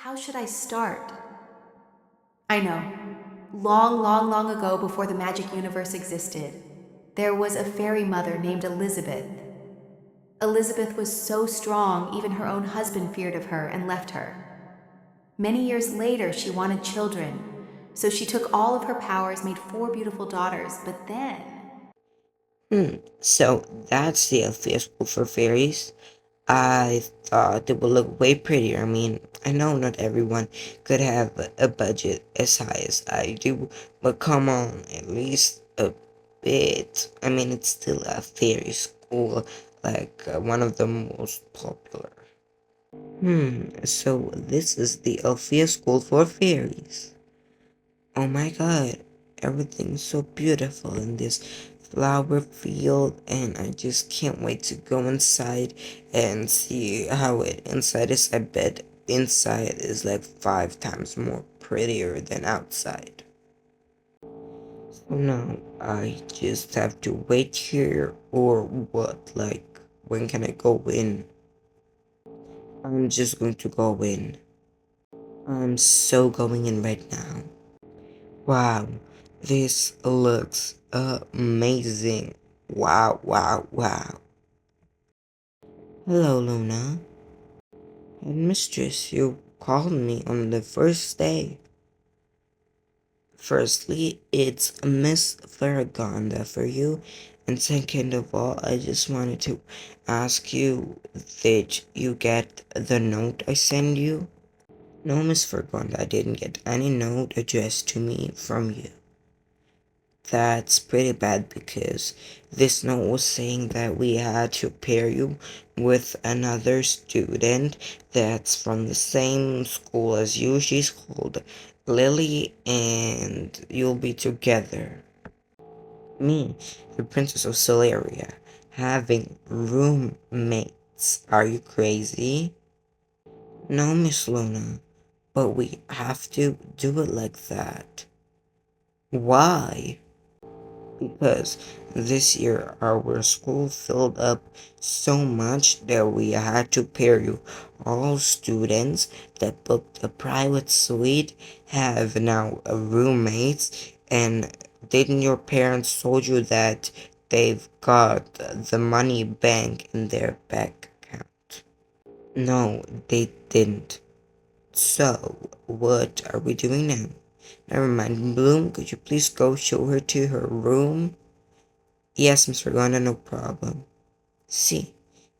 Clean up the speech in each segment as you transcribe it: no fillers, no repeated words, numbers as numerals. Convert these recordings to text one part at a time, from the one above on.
how should I start? I know. Long, long, long ago, before the magic universe existed, there was a fairy mother named Elizabeth. Elizabeth was so strong, even her own husband feared of her and left her. Many years later, she wanted children, so she took all of her powers, made four beautiful daughters, but then. So that's the Alfea School for Fairies. I thought it would look way prettier. I mean, I know not everyone could have a budget as high as I do, but come on, at least a bit. I mean, it's still a fairy school, like one of the most popular. So this is the Alfea School for Fairies. Oh my god, everything's so beautiful in this flower field, and I just can't wait to go inside and see how it inside is. I bet inside is like 5 times more prettier than outside. So now I just have to wait here, or what? Like, when can I go in? I'm just going to go in. I'm so going in right now. Wow, this looks amazing. Wow, wow, wow. Hello, Luna. Headmistress, you called me on the first day. Firstly, it's Miss Farragonda for you. And second of all, I just wanted to ask you, did you get the note I sent you? No, Miss Farragonda, I didn't get any note addressed to me from you. That's pretty bad because this note was saying that we had to pair you with another student that's from the same school as you. She's called Lily, and you'll be together. Me, the Princess of Celeria, having roommates. Are you crazy? No, Miss Luna, but we have to do it like that. Why? Because this year our school filled up so much that we had to pair you. All students that booked a private suite have now roommates, and didn't your parents told you that they've got the money bank in their bank account? No, they didn't. So, what are we doing now? Never mind, Bloom, could you please go show her to her room? Yes, Miss Regina, no problem. See,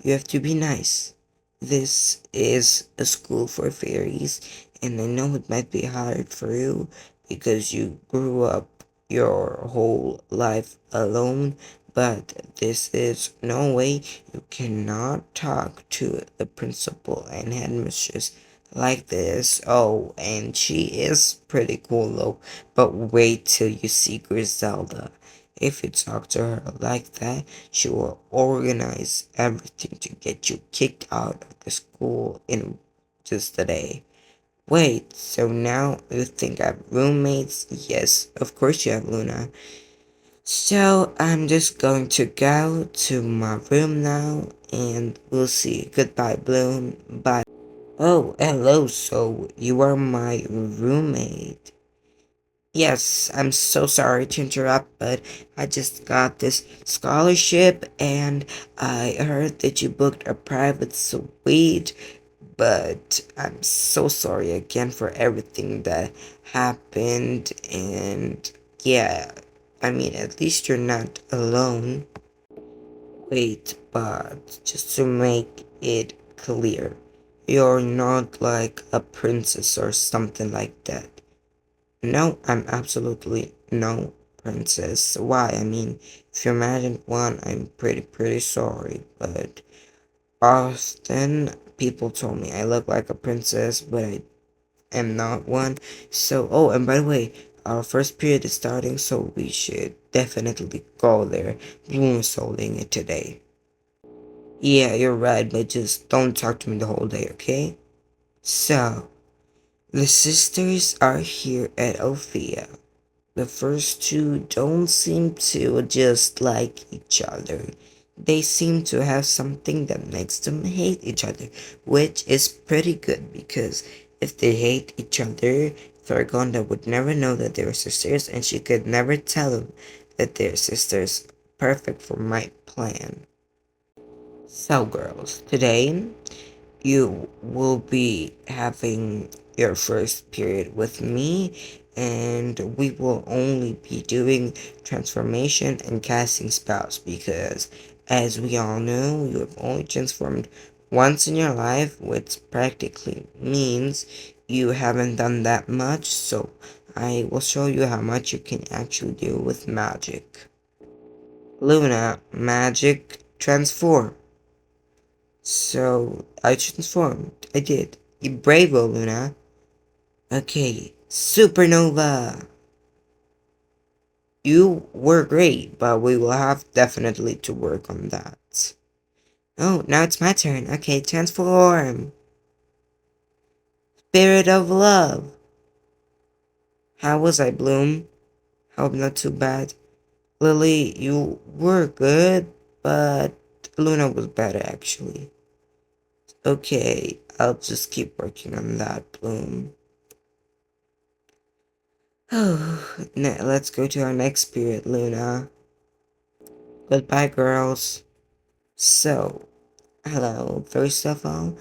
you have to be nice. This is a school for fairies, and I know it might be hard for you because you grew up your whole life alone, but this is no way. You cannot talk to the principal and headmistress like this. Oh, and she is pretty cool though, but wait till you see Griselda. If you talk to her like that, she will organize everything to get you kicked out of the school in just a day. Wait, so now you think I have roommates? Yes, of course you have, Luna. So I'm just going to go to my room now, and we'll see. Goodbye, Bloom. Bye. Oh, hello, so you are my roommate. Yes, I'm so sorry to interrupt, but I just got this scholarship and I heard that you booked a private suite, but I'm so sorry again for everything that happened. And yeah, I mean, at least you're not alone. Wait, but just to make it clear, you're not like a princess or something like that. No, I'm absolutely no princess. Why? I mean, if you imagine one, I'm pretty sorry, but often people told me I look like a princess, but I am not one. So, oh, and by the way, our first period is starting, so we should definitely go there. Bloom is holding it today. Yeah, you're right, but just don't talk to me the whole day, okay? So, the sisters are here at Althea. The first two don't seem to just like each other. They seem to have something that makes them hate each other, which is pretty good because If they hate each other, Thorgonda would never know that they were sisters, and she could never tell them that they're sisters. Perfect for my plan. So, girls, today you will be having your first period with me, and we will only be doing transformation and casting spells because, as we all know, you have only transformed once in your life, which practically means you haven't done that much. So I will show you how much you can actually do with magic. Luna, magic transform. So I transformed. I did. You bravo, Luna. Okay, supernova. You were great, but we will have definitely to work on that. Oh, now it's my turn. Okay, transform. Spirit of love. How was I, Bloom? Hope not too bad. Lily, you were good, but Luna was better actually. Okay, I'll just keep working on that, Bloom. Oh, let's go to our next spirit, Luna. Goodbye, girls. So, hello. First of all,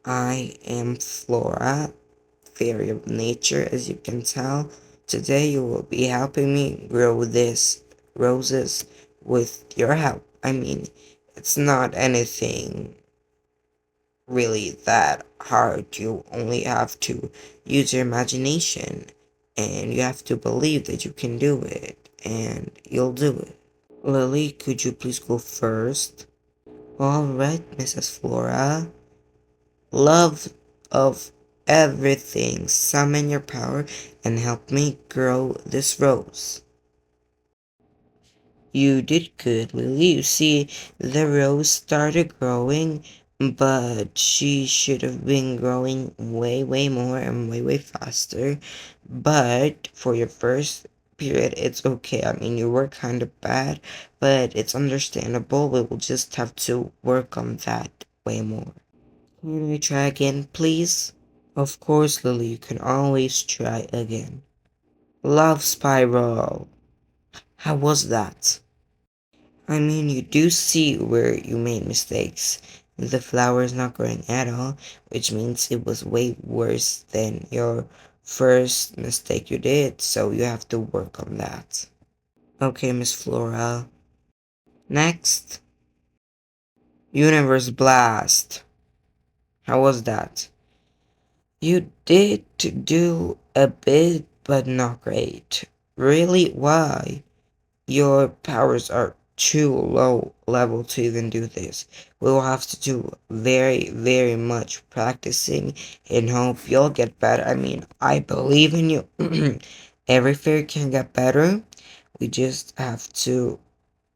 I am Flora, fairy of nature, as you can tell. Today, you will be helping me grow this roses with your help. I mean, it's not anything really that hard. You only have to use your imagination and you have to believe that you can do it and you'll do it. Lily, could you please go first? Alright, Mrs. Flora. Love of everything, summon your power and help me grow this rose. You did good, Lily. You see, the rose started growing, but she should have been growing way, way more and way, way faster. But for your first period, it's okay. I mean, you were kind of bad, but it's understandable. We will just have to work on that way more. Can we try again, please? Of course, Lily, you can always try again. Love spiral. How was that? I mean, you do see where you made mistakes. The flower is not growing at all, which means it was way worse than your first mistake you did, so you have to work on that. Okay, Miss Flora. Next, Universe Blast. How was that? You did do a bit, but not great. Really? Why? Your powers are too low level to even do this. We will have to do very, very much practicing and hope you'll get better. I mean, I believe in you. Every fairy can get better. We just have to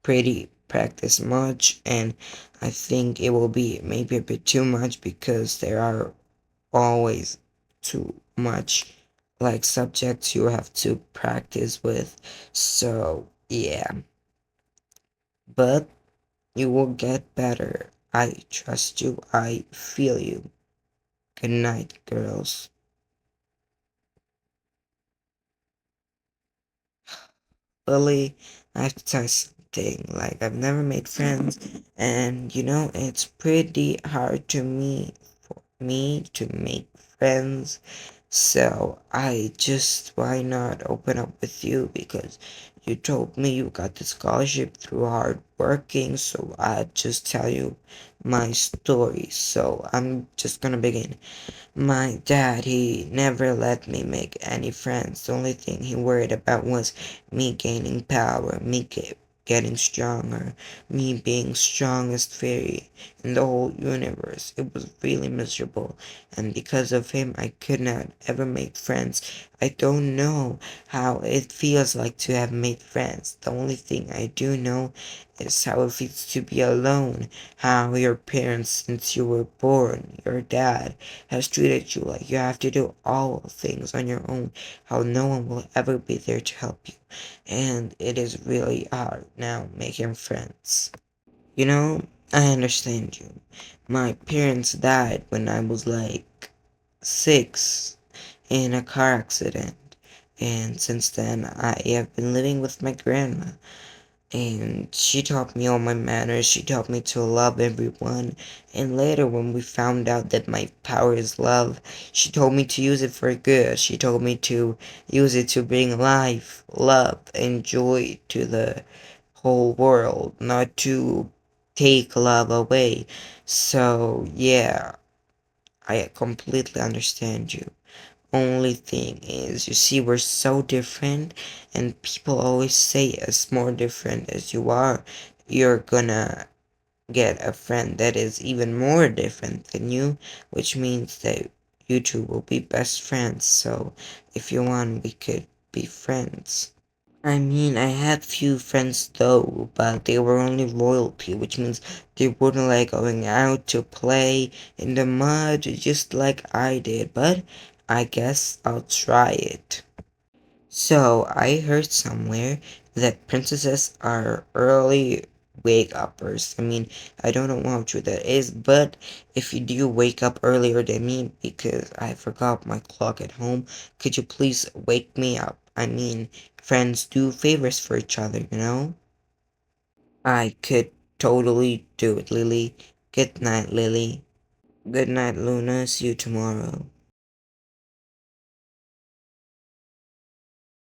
pretty practice much, and I think it will be maybe a bit too much because there are always too much like subjects you have to practice with. So yeah, but you will get better. I trust you. I feel you. Good night, girls. Lily, I have to tell you something. Like, I've never made friends, and it's pretty hard to me for me to make friends. So I just, why not open up with you? Because you told me you got the scholarship through hard working, so I just tell you my story. So I'm just gonna begin. My dad, he never let me make any friends. The only thing he worried about was me gaining power, getting stronger, me being strongest fairy in the whole universe. It was really miserable, and because of him, I could not ever make friends. I don't know how it feels like to have made friends. The only thing I do know is how it feels to be alone, how your parents, since you were born, your dad, has treated you like you have to do all things on your own, how no one will ever be there to help you. And it is really hard now making friends. You know, I understand you. My parents died when I was like 6 in a car accident. And since then, I have been living with my grandma. And she taught me all my manners. She taught me to love everyone. And later, when we found out that my power is love, she told me to use it for good. She told me to use it to bring life, love, and joy to the whole world, not to take love away. So, yeah, I completely understand you. Only thing is, you see, we're so different, and people always say, as more different as you are, you're gonna get a friend that is even more different than you, which means that you two will be best friends. So, if you want, we could be friends. I mean, I had few friends though, but they were only royalty, which means they wouldn't like going out to play in the mud just like I did, but I guess I'll try it. So, I heard somewhere that princesses are early wake uppers. I mean, I don't know how true that is, but if you do wake up earlier than me because I forgot my clock at home, could you please wake me up? I mean, friends do favors for each other, you know? I could totally do it, Lily. Good night, Lily. Good night, Luna. See you tomorrow.